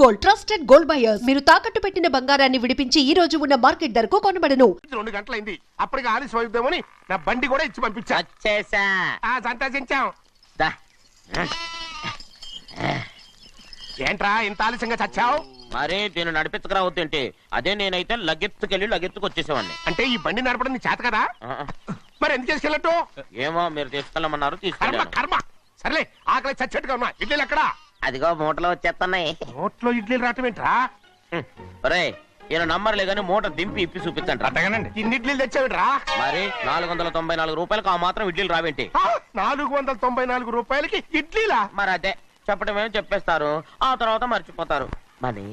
Gold, trusted gold buyers. మీరు తాకట్టు పెట్టిన బంగారాన్ని విడిపించి ఈ రోజు ఉన్న మార్కెట్ ధరకు కొనబడను. 2 గంటలైంది, అప్పటికి ఆలస్యం అవుతామని నా బండి కూడా ఇచ్చి పంపించా. వచ్చేసా సంతోషించాం. దా. ఏంట్రా ఇంత ఆలస్యంగా చచ్చావు? మరి దీన్ని నడిపించకరావద్దేంటి? అదే నేనైతే లగెత్తుకెళ్ళి లగెత్తుకు వచ్చేసేవాడిని. అంటే ఈ బండి నడపడం నీ చేత కదా? మరి ఎందుకు చేసుకెళ్ళట్టు? ఏమో మీరు తీసుకెళ్ళమన్నారు, కర్మ తీసుకెళ్ళాను. కర్మ. సర్లే, ఆకలి చచ్చేట్టుగా ఉన్నా. ఇడ్లీలు ఎక్కడా? అదిగో మూటలో వచ్చేస్తున్నాయి. నోట్లో ఇడ్లీలు రావటం ఏంట్రా? ఒరే ఈయన నంబర్లే గానీ మూట దింపి ఇప్పి చూపించండి. అట్టగానండి. ఇన్ని ఇడ్లీలు తెచ్చావిడ్రా? మరి 494 రూపాయలకు ఆ మాత్రం ఇడ్లీలు రావేంటి? 494 రూపాయలకి ఇడ్లీలా? మరి అదే చెప్పడమేమో చెప్పేస్తారు, ఆ తర్వాత మర్చిపోతారు. మనీ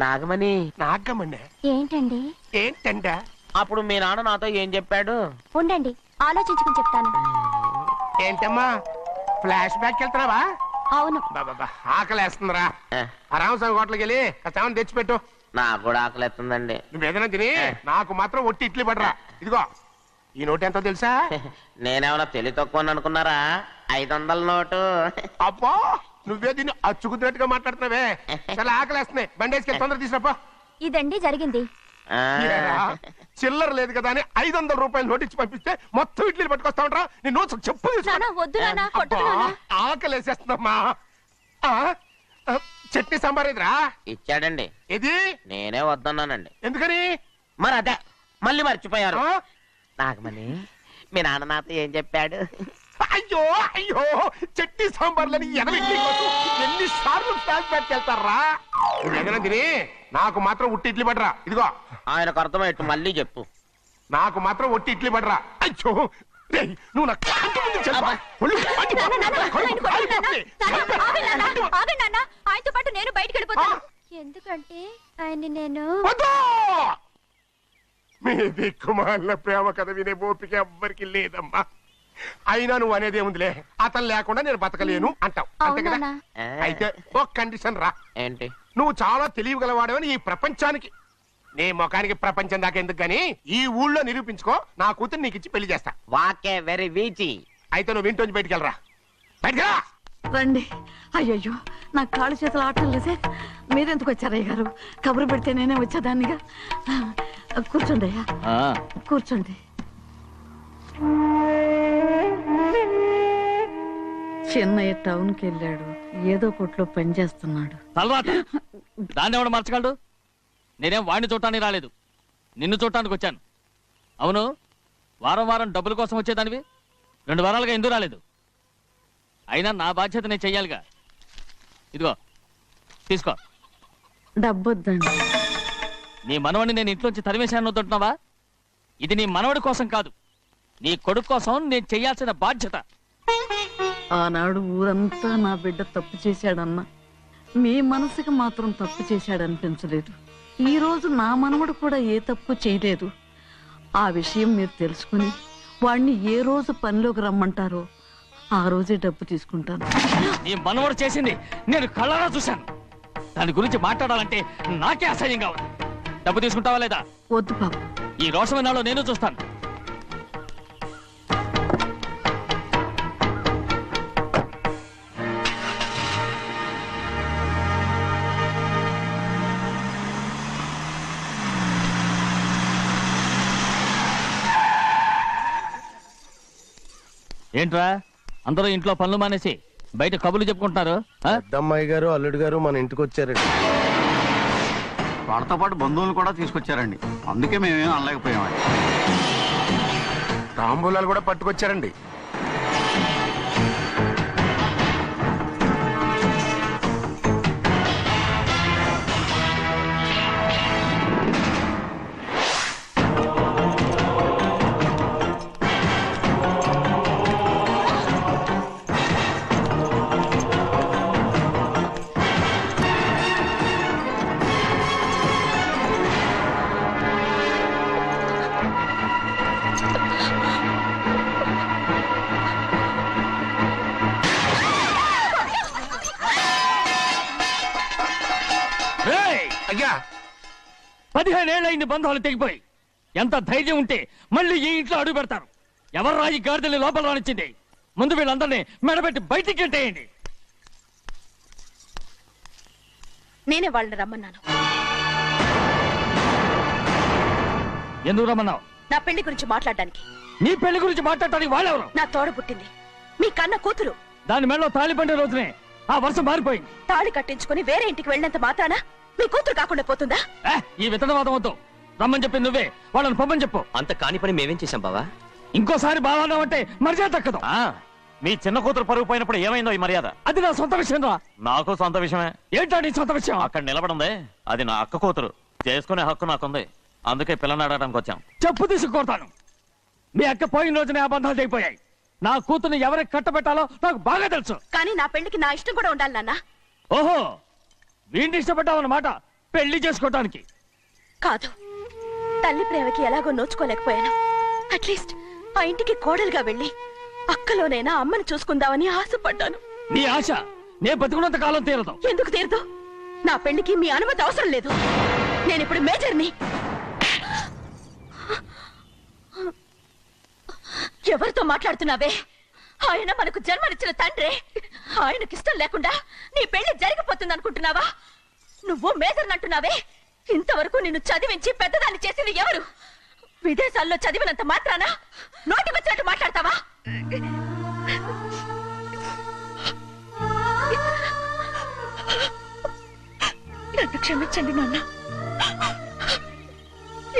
నాగమణి. నాగమ్మండి. ఏంటండి? ఏంటంట? అప్పుడు మీ నాన్న నాతో ఏం చెప్పాడు? ఉండండి, ఆలోచించుకుని చెప్తాను. ఏంటమ్మా, ఫ్లాష్ బ్యాక్ వెళ్తున్నావా? అవును. బాబా ఆకలేస్తుందిరా. ఆ రామస్వామి హోటల్కి వెళ్ళి కాస్త తెచ్చిపెట్టు. నాకు కూడా ఆకలిస్తుందండి. నువ్వేదైనా తిని నాకు మాత్రం ఒట్టి ఇడ్లీ పడరా. ఇదిగో ఈ నోటు ఎంతో తెలుసా? నేనేమన్నా తెలివి తక్కువ అనుకున్నారా? 500 నోటు. అబ్బో, నువ్వే దీన్ని అచ్చుకుతున్నట్టుగా మాట్లాడుతున్నావే. చాలా ఆకలేస్తున్నాయి, బండేసుకెళ్ళి తొందర తీసినప్పా. ఇదండి జరిగింది. చిల్లర లేదు కదా అని 500 రూపాయలు నోటు ఇచ్చి పంపిస్తే మొత్తం ఇడ్లీలు పట్టుకొస్తా ఉంటా. నీ నోట్స్ చెప్పు. వద్దు నాన్న, కొట్టకు నాన్న. ఆకలేసేస్తుందమ్మా. చట్నీ సాంబార్ ఇదిరా? ఇచ్చాడండి. ఇది నేనే వద్దన్నానండి. ఎందుకని? మరి అదే మళ్ళీ మర్చిపోయారు. నాగమణి మీ నాన్న నాతో ఏం చెప్పాడు? అయ్యో అయ్యో, చట్నీ సాంబార్లని ఎన్ని సార్లు ఫ్లాష్ బ్యాక్ వెళ్తారా? నువ్వేదైనా తిని నాకు మాత్రం ఒట్టి ఇడ్లీ పడరా. ఇదిగో ఆయనకు అర్థమయ్యట్టు మళ్ళీ చెప్పు. నాకు మాత్రం ఒట్టి ఇడ్లీ పడరా. అయ్యో నువ్వు నా కంటి ముందు చెప్పు. ఆయనతో పాటు నేను బయటకు వెళ్ళిపోతాను. ఎందుకంటే ఆయన్ని నేను మీ దిక్కుమాల ప్రేమ కథ వినే ఓపిక ఎవ్వరికి లేదమ్మా. అయినా నువ్వు అనేదేముందిలే, అతను లేకుండా నేను బతకలేను అంటావు, అంతే కదా? అయితే ఒక కండిషన్ రా. ఏంటి? నువ్వు చాలా తెలియగలవాడవని ఈ ప్రపంచానికి, నీ ముఖానికి ప్రపంచం దాకా ఎందుకు గాని ఈ ఊళ్ళో నిరూపించుకో. నా కూతురు నీకు ఇచ్చి పెళ్లి చేస్తా. వాకే వెరీ వీచి. అయితే నువ్వు ఇంటి బయటికి వెళ్ళరా. బయటకెళ్ళా. రండి. అయ్యయ్యో, నా కాళ్ళు చేతులు ఆటం లేదే. మీరెందుకు వచ్చారయ్య గారు? కబురు పెడితే నేనే వచ్చేదాన్నిగా. కూర్చోండి అయ్యా, కూర్చోండి. చిన్నయ్య టౌన్కి వెళ్ళాడు, ఏదో కొట్లో పని చేస్తున్నాడు. దాన్ని ఎవడు మర్చగలడు? నేనేం వాడిని చూడటానికి రాలేదు, నిన్ను చూడటానికి వచ్చాను. అవును, వారం వారం డబ్బుల కోసం వచ్చేదానివి 2 వారాలుగా ఎందుకు రాలేదు? అయినా నా బాధ్యత నేను చెయ్యాలిగా. ఇదిగో తీసుకో. డబ్బొద్దండి. నీ మనవడిని నేను ఇంట్లోంచి తరిమేశాను వద్దంటున్నావా? ఇది నీ మనవడి కోసం కాదు, నీ కొడుకు కోసం నేను చెయ్యాల్సిన బాధ్యత. ఆనాడు ఊరంతా నా బిడ్డ తప్పు చేశాడన్నా, మీ మనసుకి మాత్రం తప్పు చేశాడనిపించలేదు. ఈ రోజు నా మనవడు కూడా ఏ తప్పు చేయలేదు. ఆ విషయం మీరు తెలుసుకుని వాణ్ణి ఏ రోజు పనిలోకి రమ్మంటారో ఆ రోజే డబ్బు తీసుకుంటాను. నీ మనవడు చేసింది నేను కళ్ళారా చూశాను. దాని గురించి మాట్లాడాలంటే నాకే అసహ్యంగా ఉంది. డబ్బు తీసుకుంటావా లేదా? వద్దు బాబు. ఈ రోషమన్నాలో నేను చూస్తాను. ఏంట్రా అందరూ ఇంట్లో పనులు మానేసి బయట కబుర్లు చెప్పుకుంటున్నారు? పెద్దమ్మాయి గారు అల్లుడు గారు మన ఇంటికి వచ్చారండి. వాళ్ళతో పాటు బంధువులు కూడా తీసుకొచ్చారండి, అందుకే మేమేం అనలేకపోయామండి. తాంబూలాలు కూడా పట్టుకొచ్చారండి. అయ్యా 15 ఏళ్ళైంది బంధాలు తెగిపోయి. ఎంత ధైర్యం ఉంటే మళ్ళీ ఈ ఇంట్లో అడుగు పెడతారు? ఎవరు రాయి గాడిదల్ని లోపల రానిచ్చింది? ముందు వీళ్ళందరినీ మెడబెట్టి బయటికి గెంటేయండి. నేనే వాళ్ళని రమ్మన్నాను. ఎందుకు రమ్మన్నావు? నా పెళ్లి గురించి మాట్లాడడానికి. నీ పెళ్లి గురించి మాట్లాడటానికి వాళ్ళెవరు? నా తోడ పుట్టింది, మీ కన్న కూతురు. దాని మెడలో తాళి పండే రోజునే ఆ వర్షం మారిపోయింది. తాళి కట్టించుకుని వేరే ఇంటికి వెళ్ళినంత మాత్రాన మీ కూతురు కాకుండా పోతుందా? ఈ విత్తనవాదం వద్దు. రమ్మని చెప్పి నువ్వే వాళ్ళని పంపని చెప్పు. అంత కాని పని మేమేం చేశాం బావా? ఇంకోసారి బాగా అంటే మర్యాద దక్కదు. మీ చిన్న కూతురు పరుగు పోయినప్పుడు ఏమైందో ఈ మర్యాద? అది నా సొంత విషయం రా. నాకు సొంత విషయమే. ఏంటా నీ సొంత విషయం? అక్కడ నిలబడిందే అది నా అక్క కూతురు. చేసుకునే హక్కు నాకుంది. అందుకే పిల్లని అడగడానికి వచ్చాం. చెప్పు తీసుకొడతాను. మీ అక్క పోయిన రోజునే అబద్ధాలు అయిపోయాయి. నా కూతుర్ని ఎవరికి కట్టబెట్టాలో నాకు బాగా తెలుసు. కానీ నా పెళ్లికి నా ఇష్టం కూడా ఉండాలి నాన్న. ఓహో, వీడిని ఇష్టపడ్డావన్నమాట పెళ్లి చేసుకోవటానికి. కాదు, తల్లి ప్రేమకి ఎలాగో నోచుకోలేకపోయాను. అట్లీస్ట్ ఆ ఇంటికి కోడలుగా వెళ్ళి అక్కలోనైనా అమ్మని చూసుకుందామని ఆశపడ్డాను. నీ ఆశ నే బతుకున్నంత కాలం తీరదు. ఎందుకు తీరదు? నా పెళ్లికి మీ అనుమతి అవసరం లేదు. నేను ఇప్పుడు మేజర్ని. ఎవరితో మాట్లాడుతున్నావే? ఆయన మనకు జన్మనిచ్చిన తండ్రి. ఆయనకిష్టం లేకుండా నీ పెళ్లి జరిగిపోతుంది అనుకుంటున్నావా? నువ్వు మేజర్ని అంటున్నావే. ఇంతవరకు నిన్ను చదివించి పెద్దదాన్ని చేసింది ఎవరు? విదేశాల్లో చదివినంత మాత్రాన నోటి వచ్చినట్టు మాట్లాడతావా? నన్ను క్షమించండి నాన్న.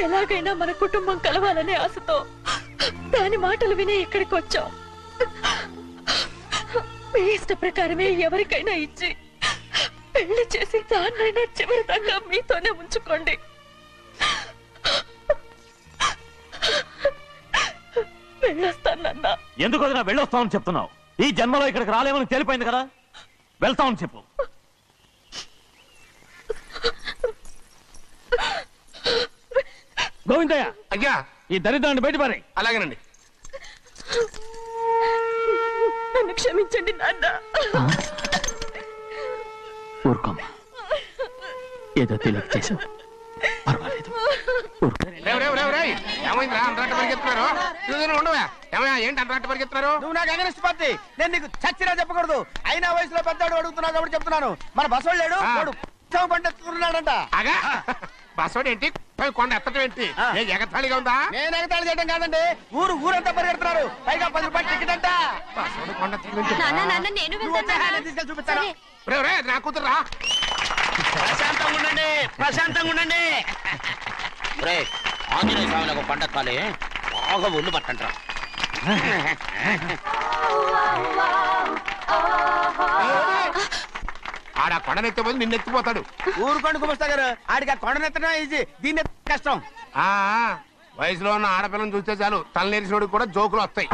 ఎలాగైనా మన కుటుంబం కలవాలనే ఆశతో దాని మాటలు వినే ఇక్కడికి వచ్చాం. మీ ఇష్ట ప్రకారమే ఎవరికైనా ఇచ్చి పెళ్లి చేసి దాన్నైనా చివరి దాకా మీతోనే ఉంచుకోండి. వెళ్ళొస్తానన్నా. ఎందుకు వదినా వెళ్ళొస్తామని చెప్తున్నావు? ఈ జన్మలో ఇక్కడికి రాలేమని తెలిపోయింది కదా. వెళ్తామని చెప్పు. గోవిందయ్య, అయ్యా, ఈ దరిద్రాన్ని బయటపడి. అలాగేనండి. నన్ను క్షమించండి నాన్న. ఊరుకోమ్మా, ఏదో తెలియక చేసావు, పర్వాలేదు. ఏమైందిరా అంతరాట పరిగెత్తున్నారు? ఉండవా? ఏమయ్యా, ఏంటి అంతరాట పరిగెత్తున్నారు? నువ్వు నాకు అగనిస్ట్ పార్టీ. నేను నీకు చచ్చినా చెప్పకూడదు. అయినా వయసులో పెద్దవాడు అడుగుతున్నావు కాబట్టి చెప్తున్నాను. మన బసవాడు లేడు, వాడు పండిస్తున్నాడంట. అగా బసవాడు ఏంటి? కొండ ఎత్తడం ఏంటి? ఎగతాళిగా ఉందా? నేను ఎగతాళి చేయడం కాదండి, ఊరంతా పరిగెడుతున్నారు. పైగా 10 రూపాయలు టికెట్ అంట. బసవాడు కొండ నేను తీసుకెళ్ళి చూపిస్తాను. నా కూతురా. ప్రశాంతంగా ఉండండి, ప్రశాంతంగా ఉండండి. ఆంజనేయ స్వామికి పంట కాలే బాగా ఒళ్ళు పట్టంటారా. ఆడ కొండనెత్తే పోతే నిన్నెత్తిపోతాడు. ఊరుకోండి కుమస్తా గారు, ఆడికి ఆ కొండనెత్తడం ఈజీ, దీన్ని కష్టం. వయసులో ఉన్న ఆడపిల్లని చూస్తే చాలు తలనేరిసినోడికి కూడా జోకులు వస్తాయి.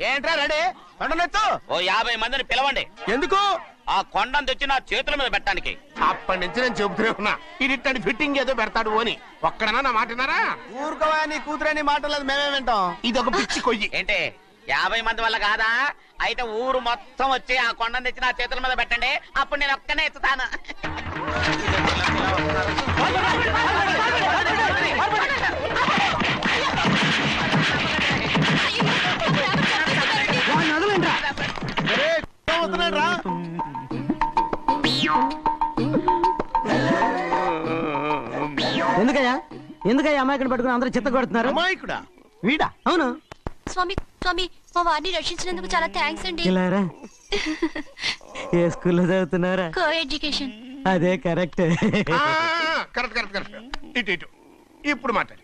ఏంట్రా రెడీ? కొండనెత్తు. ఓ 50 మందిని పిలవండి. ఎందుకు? ఆ కొండను తెచ్చి నా చేతుల మీద పెట్టడానికి. అప్పటి నుంచి నేను చెబుతూనే ఉన్నా, ఇది ఫిట్టింగ్ ఏదో పెడతాడు అని. ఒక్కడనా నా మాటనారా? ఊరుకోవా, నీ కూతురని మాటలేదు, మేమే వింటాం. ఇది ఒక పిచ్చి కొయ్యి. ఏంటి 50 మంది వల్ల కాదా? అయితే ఊరు మొత్తం వచ్చి ఆ కొండను తెచ్చి నా చేతుల మీద పెట్టండి. అప్పుడు నేను ఒక్కనే ఎత్తుతాను. ఎందుకయ్యా అమాయకుని పట్టుకుని అందరూ చిత్త కొడుతున్నారు? అమాయకుడా? వీడా? అవును. స్వామి స్వామి, మా వారిని రక్షించినందుకు చాలా థ్యాంక్స్ అండి. ఇలారా, ఏ స్కూల్లో చదువుతున్నారా? Co education. అదే కరెక్ట్. Correct correct correct. ఇటు ఇప్పుడు మాట్లాడు.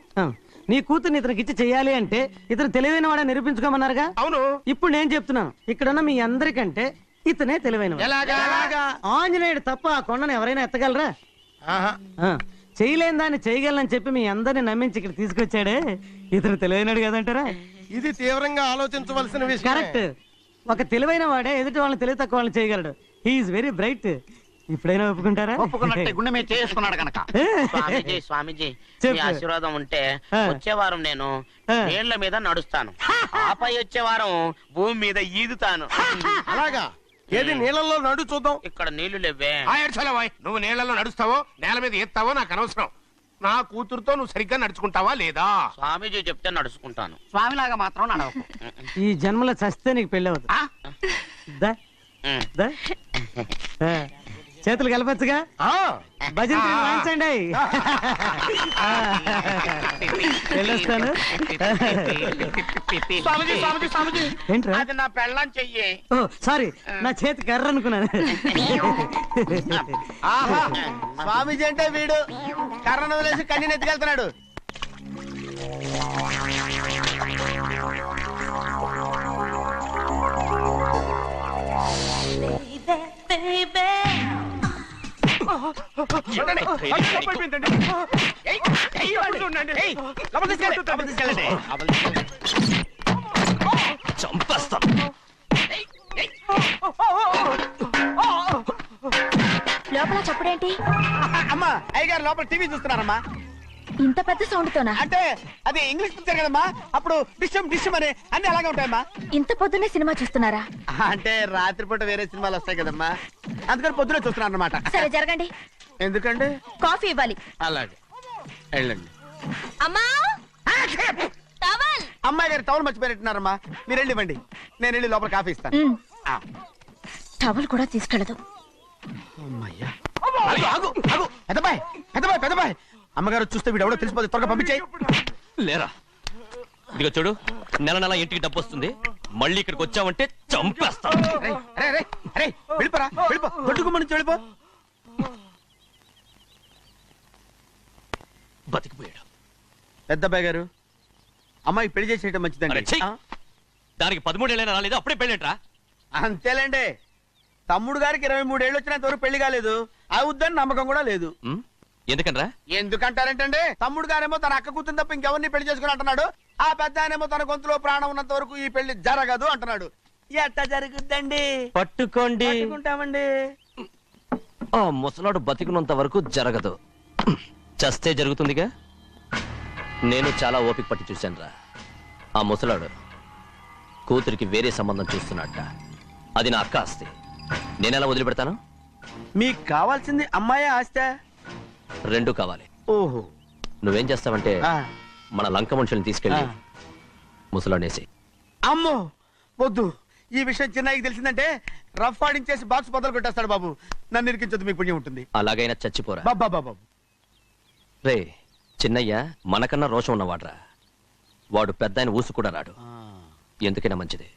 నీ కూతుర్ని ఇతనికి ఇచ్చి చెయ్యాలి అంటే ఇతను తెలివైన వాడని నిరూపించుకోమన్నారుగా. అవును. ఇప్పుడు నేను చెప్తున్నాను, ఇక్కడున్న మీ అందరికంటే ఇతనే తెలివైన. ఆంజనేయుడు తప్ప ఆ కొండను ఎవరైనా ఎత్తగలరా? చేయలేని దాన్ని చేయగలనని చెప్పి మీ అందరిని నమ్మించి ఇక్కడ తీసుకొచ్చాడే, ఇతను తెలివైనడు కదంటారా? ఇది తీవ్రంగా ఆలోచించవలసిన విషయం. కరెక్ట్. ఒక తెలివైన వాడే ఎదుటి వాళ్ళని తెలివి తక్కువ వాళ్ళని చేయగలడు. He is very bright. ఇప్పుడైనా ఒప్పుకుంటారా? ఒప్పుకున్నట్టే గుండె మీద చేసుకున్నాడు కనుక. స్వామీజీ స్వామీజీ, మీ ఆశీర్వాదం ఉంటే వచ్చే వారం నేను నీళ్ల మీద నడుస్తాను. ఆపై వచ్చే వారం భూమి మీద ఈదుతాను. అలాగా? ఏది నీళ్ళల్లో నడు చూద్దాం. ఇక్కడ నీళ్లు లేవే. నువ్వు నీళ్లలో నడుస్తావో నేల మీద ఎత్తావో నాకు అనవసరం. నా కూతురుతో నువ్వు సరిగ్గా నడుచుకుంటావా లేదా? స్వామీజీ చెప్తే నడుచుకుంటాను. స్వామిలాగా మాత్రం నడవకు. ఈ జన్మలో చస్తే నీకు పెళ్ళి అవుతుంది. దా, దా. ఆ, చేతులు కలపచ్చుగా. భజన తీరు వాయించండి. వెళ్ళొస్తాను. స్వామీజీ స్వామీజీ స్వామీజీ ఏంట్రా? అది నా పెళ్ళం చెయ్యి. ఓ సారీ, నా చేతి కర్ర అనుకున్నాను. ఆహా, స్వామీజీ అంటే వీడు కర్రను వదిలేసి కన్నీని ఎత్తుకెళ్తున్నాడు. లోపల చప్పుడేంటి? అమ్మా, అయ్యగారు లోపల టీవీ చూస్తున్నారమ్మా. ఇంత పెద్ద సౌండ్ తోనా? అంటే అది ఇంగ్లీష్ పిక్చర్ కదమ్మా, అప్పుడు డిషమ్ డిషమ్ అని అన్ని అలాగే ఉంటాయమ్మా. ఇంత పొద్దున్నే సినిమా చూస్తున్నారా? అంటే రాత్రిపూట వేరే సినిమాలు వస్తాయి కదమ్మా, అందుకని పొద్దునే చూస్తున్నాను అనమాట. సరే జరగండి. ఎందుకంటే కాఫీ ఇవ్వాలి. అలాగే వెళ్ళండి. అమ్మా టవల్. అమ్మాయి గారు టవల్ మర్చిపోయినట్టున్నారమ్మా, మీరు వెళ్ళి ఇవ్వండి, నేను వెళ్ళి లోపల కాఫీ ఇస్తాను. టవల్ కూడా తీసుకెళ్ళదు. అమ్మయ్యా, ఆగు, ఆగు, ఆగు. పెద్దబాయ్ పెద్దబాయ్ పెద్దబాయ్, అమ్మగారు చూస్తే వీడు ఎవడో తెలిసిపోతే త్వరగా పంపించేయి. లేరా, ఇదిగో చూడు, నెల నెల ఇంటికి డబ్బు వస్తుంది. మళ్ళీ ఇక్కడికి వచ్చావంటే చంపేస్తా. అరే వెళ్ళిపోరా, వెళ్ళిపో, దొడ్డుకుమ్మ నుంచి వెళ్ళిపో. బతికిపోయాడు. పెద్దబాయ్ గారు, అమ్మాయి పెళ్లి చేసేయటం అరే, మంచిదండి. ఛీ! దానికి 13 ఏళ్ళైనా రాలేదు, అప్పుడే పెళ్ళేంట్రా? అంతేలేండి, తమ్ముడు గారికి 23 ఏళ్ళు వచ్చినంత వరకు పెళ్లి కాలేదు, అవుద్దని నమ్మకం కూడా లేదు. ఎందుకనరా? ఎందుకంటారేంటండి, తమ్ముడు గారేమో తన అక్క కూతురు తప్ప ఇంకెవరిని పెళ్లి చేసుకుని అంటున్నాడు, ఆ పెద్ద ఆయనేమో తన గొంతులో ప్రాణం ఉన్నంత వరకు ఈ పెళ్లి జరగదు అంటున్నాడు. ఎట్ట జరుగుద్దండి? పట్టుకోండి. పట్టుకుంటామండి. ఆ ముసలాడు బతికినంత వరకు జరగదు, చస్తే జరుగుతుందిగా. నేను చాలా ఓపిక పట్టి చూశానురా. ఆ ముసలాడు కూతురికి వేరే సంబంధం చూస్తున్నట్ట. అది నా అక్క ఆస్తి, నేనెలా వదిలిపెడతాను? మీకు కావాల్సింది అమ్మాయి ఆస్తి? రెండు కావాలి. ఓహో, నువ్వేం చేస్తావంటే మన లంక మనుషుల్ని తీసుకెళ్ళి ముసలాడేసి. అమ్మో వద్దు, ఈ విషయం చిన్నయ్యకి తెలిసిందంటే రఫ్ ఆడించేసి బాక్స్ బదులు కొట్టేస్తాడు బాబు. నన్ను ఇరికించొద్దు, మీకు పుణ్యం ఉంటుంది. అలాగైనా చచ్చిపోరా. బాబా బాబు రే చిన్నయ్య మనకన్నా రోషం ఉన్నవాడ్రా. వాడు పెద్ద ఆయన ఊసు కూడా రాడు. ఎందుకైనా మంచిది,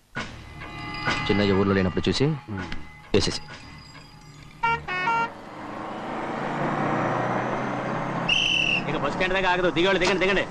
చిన్నయ్య ఊర్లో లేనప్పుడు చూసి వేసేసి. ఇక బస్ స్టాండ్ దాకా ఆగదు, దిగండి దిగండి దిగండి.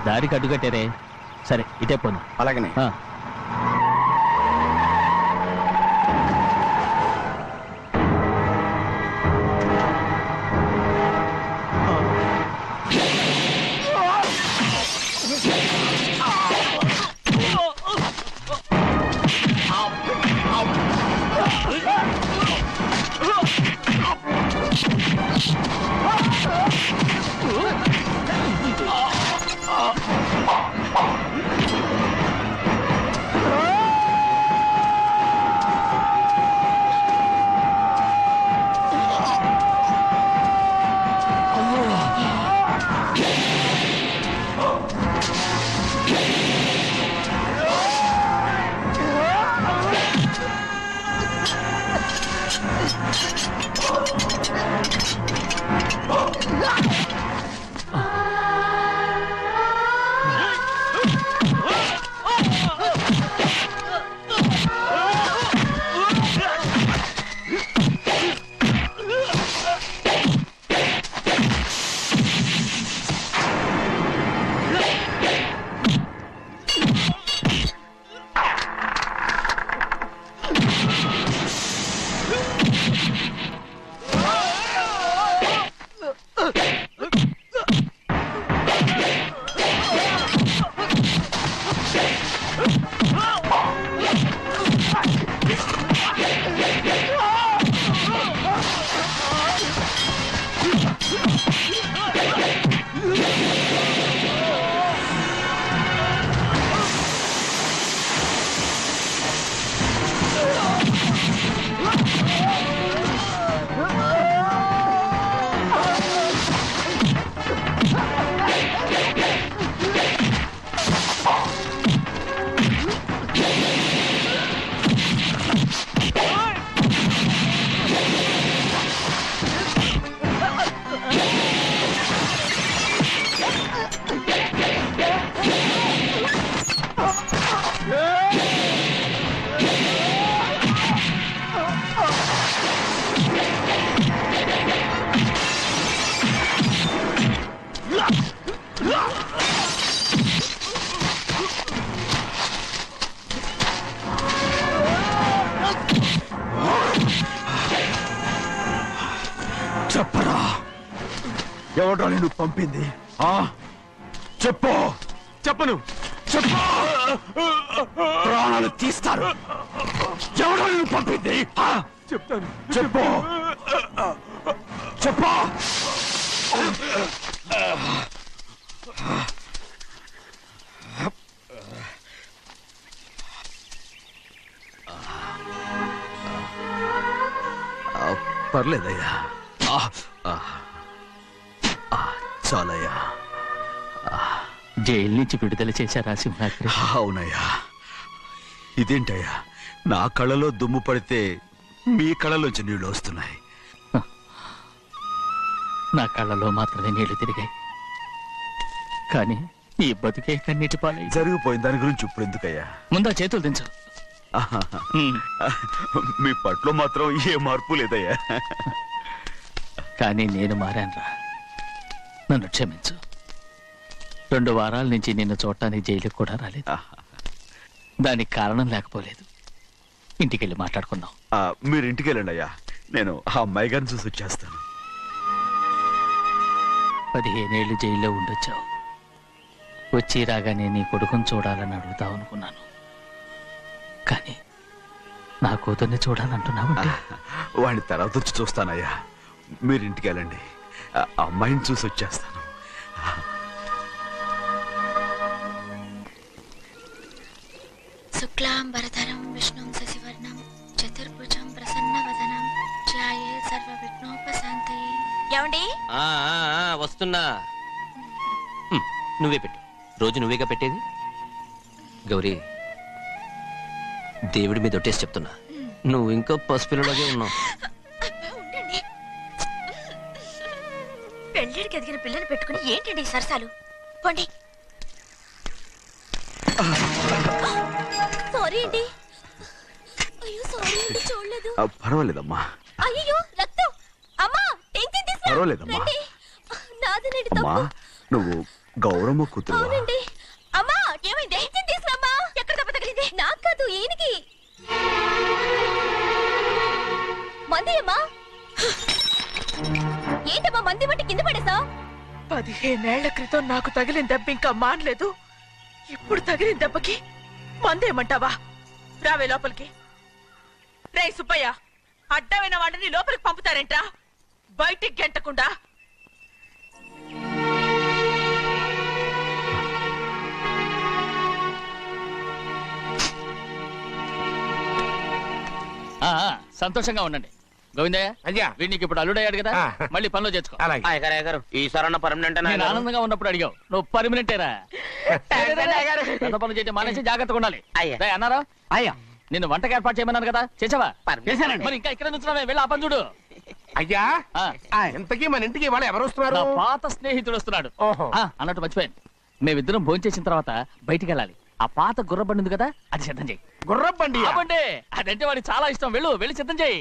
దారికి అడ్డుకట్టారే. సరే ఇటే పోను. అలాగనే. చెప్పరా, ఎవడో నిన్ను పంపింది? చెప్పు. చెప్పను. చెప్పు, ప్రాణాలు తీస్తారు. ఎవడో నిన్ను పంపింది? చెప్తాను. చెప్పు. చెప్పు. పర్లేదయ్యా, చాలయ్యా. జైలు నుంచి విడుదల చేశారా సింహాద్రి? అవునయ్యా. ఇదేంటయ్యా, నా కళ్ళలో దుమ్ము పడితే మీ కళ్ళలోంచి నీళ్లు వస్తున్నాయి. నా కళ్ళలో మాత్రమే నీళ్లు తిరిగాయి, కానీ ఈ బతుకే కన్నీటి పాలై. జరిగిపోయిన దాని గురించి ఇప్పుడు ఎందుకయ్యా? ముందా చేతులు దించు. మీ పట్లో మాత్రం ఏ మార్పు లేదయ్యా. కానీ నేను మారానురా, నన్ను క్షమించు. 2 వారాల నుంచి నిన్ను చూడటానికి జైలుకి కూడా రాలేదు. దానికి కారణం లేకపోలేదు. ఇంటికెళ్ళి మాట్లాడుకున్నాం. మీరు ఇంటికి వెళ్ళండి అయ్యా, నేను ఆ అమ్మాయి గారిని చూసి వచ్చేస్తాను. 15 ఏళ్ళు జైల్లో ఉండొచ్చావు. వచ్చి రాగానే నీ కొడుకుని చూడాలని అడుగుతావు అనుకున్నాను, కానీ నా కూతుర్ని చూడాలంటున్నావంటే. వాడిని తర్వాత వచ్చి చూస్తానయ్యా, మీరు ఇంటికి వెళ్ళండి. ఆ అమ్మాయిని చూసి వచ్చేస్తాను. శుక్లాంబరధరం విష్ణుం శశివర్ణం చతుర్భుజం ప్రసన్నవదనం ధ్యాయే సర్వ విఘ్నోపశాంతయే. ఏమండి? వస్తున్నా. నువ్వే పెట్టు, రోజు నువ్వేగా పెట్టేది. గౌరీ, దేవుడి మీద ఒట్టేసి చెప్తున్నా, నువ్వు ఇంకా పసిపిల్లలాగే ఉన్నావు. పెళ్ళిడికి ఎదిగిన పిల్లని పెట్టుకుని ఏంటండి సరసాలు? పోండి. సారీ అండి. అయ్యో సారీ అండి, చూడలేదు. పర్వాలేదమ్మా. అయ్యో రక్తం. అమ్మా టెన్షన్ తీసుకో. పర్వాలేదమ్మా. నాదనండి అమ్మా, తప్పు. నువ్వు గౌరమ్మ కూతురు. అవునండి. అమ్మా ఏమైంది? టెన్షన్ తీసుకురామ్మా. ఎక్కడ దెబ్బ తగిలింది? నాకు కాదు, ఈయనకి. మంది అమ్మా. ఏంటమ్మా మంది బట్టి కింద పడేసా? 15 ఏళ్ల క్రితం నాకు తగిలిన దెబ్బ ఇంకా మానలేదు. ఇప్పుడు తగిలిన దెబ్బకి మందేమంటావా? రావే లోపలికి. రే సుబ్బయ్య, అడ్డమైన వాడిని లోపలికి పంపుతారేంట్రా? బయటికి గెంటకుండా. సంతోషంగా ఉండండి. గోవిందయ్య, అయ్యా, వీడికి ఇప్పుడు అల్లుడయ్యాడు కదా, మళ్ళీ పనిలో చేర్చుకో. ఈసారన్నా పర్మనెంట్. నేను ఆనందంగా ఉన్నప్పుడు అడిగావు, నువ్వు పర్మనెంటేరా. పెద్ద పనులు చేయడం మానేసి జాగ్రత్తగా ఉండాలి. అన్నారా? అయ్యా, నిన్ను వంటకి ఏర్పాటు చేయమన్నాను కదా, చేసావా? చేశానండి. మరి ఇంకా ఇక్కడ నుంచున్నావే, వెళ్ళి ఆ పని చూడు. అయ్యా, ఇంతకీ మన ఇంటికి ఇవాళ ఎవరు వస్తున్నారు? నా పాత స్నేహితుడు వస్తున్నాడు. ఓహో. అన్నట్టు మర్చిపోయాను, మేమిద్దరం భోంచేసిన తర్వాత బయటికి వెళ్ళాలి. ఆ పాత గుర్రబండి ఉంది కదా, అది సిద్ధం చేయి. గుర్రబండి? అదంటే వాడికి చాలా ఇష్టం. వెళ్ళి సిద్ధం చేయి.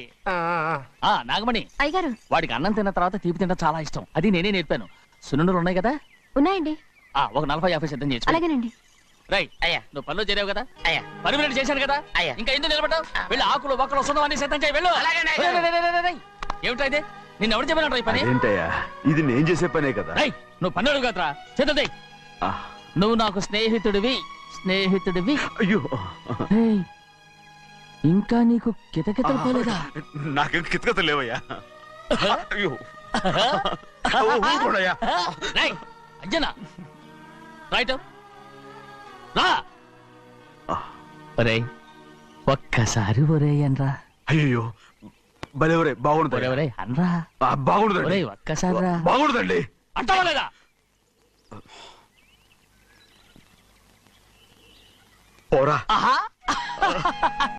నాగమణి, అయ్యగారు, వాడికి అన్నం తిన్న తర్వాత తీపి తినడం చాలా ఇష్టం. అది నేనే నేర్పాను. సున్నుండలు ఉన్నాయి కదా? ఉన్నాయండి. ఒక 40-50 సిద్ధం చేసి. అలాగేనండి. రై అయ్యా, నువ్వు పనిలో చేరావు కదా, అయ్యా పర్మనెంట్ చేశాను కదా, అయ్యా ఇంకా ఎందుకు నిలబడ్డావు? వెళ్ళి ఆకులు ఒక్కలు వస్తుందో అన్ని సిద్ధం చేయి. వెళ్ళు. ఏమిటా ఇది? నిన్ను ఎవరు చెప్పినట్టు ఈ పని? ఏంటయ్యా, ఇది నేను చేసే పనే కదా. రై నువ్వు పన్నుడు కదరా, సిద్ధం చేయి. నువ్వు నాకు స్నేహితుడివి. అయ్యో, ఇంకా నీకు కితకితలు పోలేదా? నాకేం కితకత లేవయ్యా. అయ్యో, ఊరుకోడయ్యా. అంజనా రైట్ రా. ఒరే ఒక్కసారి ఒరే అనరా. అయ్యో, భలే ఒరే, బాగుంటుంది. ఒరే అనరా. బాగుండదండి. ఒక్కసారి రా. బాగుండదండి. అంటావా లేదా? పోరా. ఆహా